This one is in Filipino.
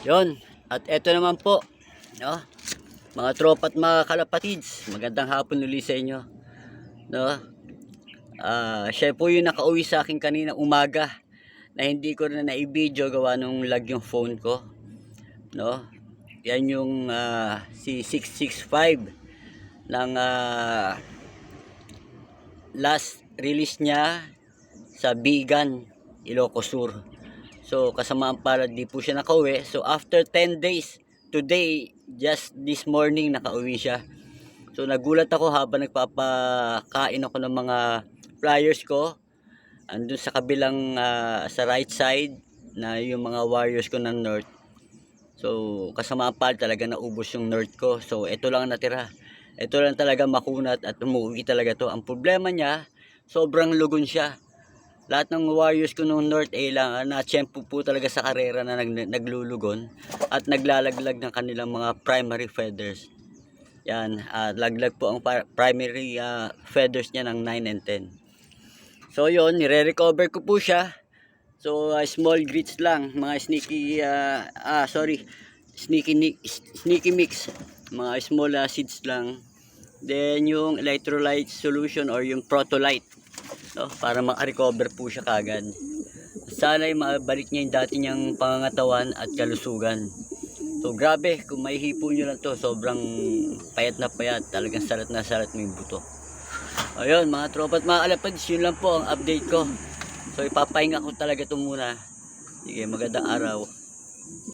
Yon. At eto naman po, no? Mga tropa at mga kalapatids, magandang hapon ulit sa inyo, no? Siya po yung nakauwi sa akin kanina umaga na hindi ko na na-video gawa nung lag yung phone ko, no? Yan yung si 665 ng last release niya sa Bigan, Ilocos Sur. So kasamaan pala di po siya nakauwi. So after 10 days, today, just this morning nakauwi siya. So nagulat ako habang nagpapakain ako ng mga flyers ko. Andun sa kabilang sa right side na yung mga warriors ko ng north. So kasamaan pala talaga naubos yung north ko. So ito lang natira. Ito lang talaga makunat at umuwi talaga to. Ang problema niya, sobrang lugon siya. Lahat ng warriors ko nung north lang na-tsempo po talaga sa karera na naglulugon at naglalaglag ng kanilang mga primary feathers. Yan, laglag po ang primary feathers niya ng 9 and 10. So yon, nire-recover ko po siya. So small grits lang, mga sneaky mix, mga small seeds lang. Then yung electrolyte solution or yung protolite, no, para maka-recover po siya kagad. Sana'y mabalik niya yung dati niyang pangangatawan at kalusugan. So grabe, kung may hipo nyo lang to, sobrang payat na payat, talagang salat na salat mo yung buto. Ayun mga tropa at mga alapads, yun lang po ang update ko. So ipapahinga ko talaga ito muna. Sige, magandang araw.